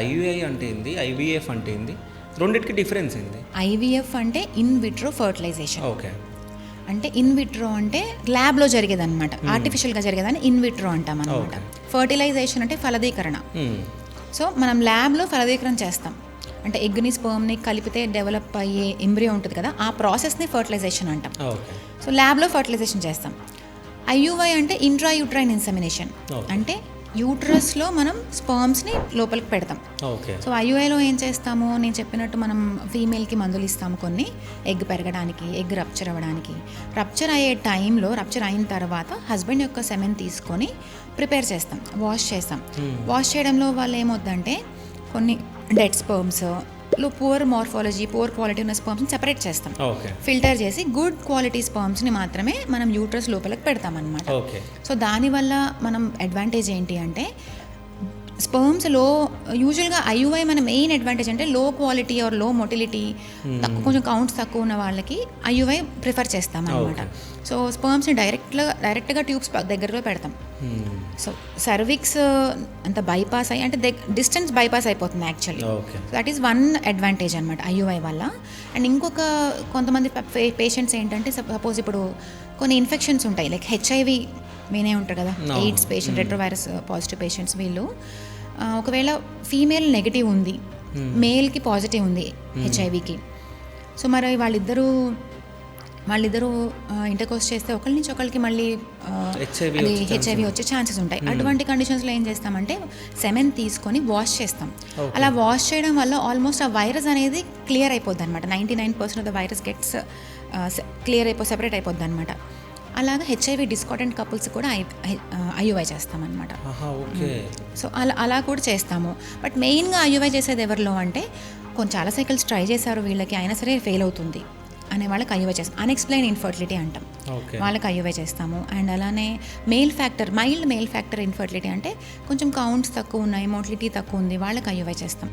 IUI అంటే ఏంది, IVF అంటే ఏంది, రెండింటికి డిఫరెన్స్ ఏంది? ఐవీఎఫ్ అంటే ఇన్ విట్రో ఫర్టిలైజేషన్. ఓకే. అంటే ఇన్ విట్రో అంటే ల్యాబ్లో జరిగేదన్నమాట, ఆర్టిఫిషియల్గా జరిగేదాన్ని ఇన్ విట్రో అంటాం అనమాట. ఫర్టిలైజేషన్ అంటే ఫలదీకరణ. సో మనం ల్యాబ్లో ఫలదీకరణ చేస్తాం, అంటే ఎగ్ని స్పర్మ్ని కలిపితే డెవలప్ అయ్యే ఎంబ్రియో ఉంటుంది కదా, ఆ ప్రాసెస్ని ఫర్టిలైజేషన్ అంటాం. సో ల్యాబ్లో ఫర్టిలైజేషన్ చేస్తాం. ఐయుఐ అంటే ఇంట్రా యూట్రైన్ ఇన్సెమినేషన్, అంటే యూట్రస్లో మనం స్పర్మ్స్ని లోపలికి పెడతాం. సో ఐయుఐలో ఏం చేస్తాము, నేను చెప్పినట్టు మనం ఫీమేల్కి మందులు ఇస్తాము కొన్ని, ఎగ్ పెరగడానికి, ఎగ్ రప్చర్ అవ్వడానికి. రప్చర్ అయ్యే టైంలో, రప్చర్ అయిన తర్వాత హస్బెండ్ యొక్క సెమెన్ తీసుకొని ప్రిపేర్ చేస్తాం, వాష్ చేస్తాం. వాష్ చేయడంలో వాళ్ళు ఏమవుద్దంటే కొన్ని dead sperms, poor morphology, poor quality ఉన్న స్పర్మ్స్ని సెపరేట్ చేస్తాం. ఫిల్టర్ చేసి గుడ్ క్వాలిటీ స్పర్మ్స్ని మాత్రమే మనం యూట్రస్ లోపలికి పెడతామన్నమాట. సో దానివల్ల మనం అడ్వాంటేజ్ ఏంటి అంటే, స్పర్మ్స్ యూజువల్గా ఐయుఐ మన మెయిన్ అడ్వాంటేజ్ అంటే లో క్వాలిటీ ఆర్ లో మొటిలిటీ, కొంచెం కౌంట్స్ తక్కువ ఉన్న వాళ్ళకి ఐయుఐ ప్రిఫర్ చేస్తాం అనమాట. సో స్పర్మ్స్ని డైరెక్ట్గా ట్యూబ్స్ దగ్గరలో పెడతాం. సో సర్విక్స్ అంత బైపాస్ అయ్యి, అంటే డిస్టెన్స్ బైపాస్ అయిపోతుంది actually. That is one advantage అనమాట ఐయుఐ వల్ల. అండ్ ఇంకొక కొంతమంది పేషెంట్స్ ఏంటంటే, సపోజ్ ఇప్పుడు కొన్ని ఇన్ఫెక్షన్స్ ఉంటాయి, లైక్ హెచ్ఐవి వినే ఉంటారు కదా, AIDS patient, retrovirus positive patients, వీళ్ళు ఒకవేళ ఫీమేల్ నెగిటివ్ ఉంది, మేల్కి పాజిటివ్ ఉంది హెచ్ఐవికి. సో మరి వాళ్ళిద్దరూ ఇంటర్కోర్స్ చేస్తే ఒకరి నుంచి ఒకరికి మళ్ళీ హెచ్ఐవి వచ్చే ఛాన్సెస్ ఉంటాయి. అటువంటి కండిషన్స్లో ఏం చేస్తామంటే సెమెన్ తీసుకొని వాష్ చేస్తాం. అలా వాష్ చేయడం వల్ల ఆల్మోస్ట్ ఆ వైరస్ అనేది క్లియర్ అయిపోద్ది అనమాట. 99% of the virus gets separate అయిపోద్ది అనమాట. అలాగా హెచ్ఐవి డిస్కార్డెంట్ కపుల్స్ కూడా ఐయుఐ చేస్తామన్నమాట. సో అలా కూడా చేస్తాము. బట్ మెయిన్గా ఐయుఐ చేసేది ఎవరిలో అంటే, చాలా సైకిల్స్ ట్రై చేశారు వీళ్ళకి, అయినా సరే ఫెయిల్ అవుతుంది అనే వాళ్ళకి ఐయుఐ చేస్తాం. అన్ఎక్స్ప్లెయిన్ ఇన్ఫర్టిలిటీ అంటాం, వాళ్ళకి ఐయుఐ చేస్తాము. అండ్ అలానే మైల్డ్ మేల్ ఫ్యాక్టర్ ఇన్ఫర్టిలిటీ అంటే కొంచెం కౌంట్స్ తక్కువ ఉన్నాయి, మోటిలిటీ తక్కువ ఉంది, వాళ్ళకి ఐయుఐ చేస్తాం.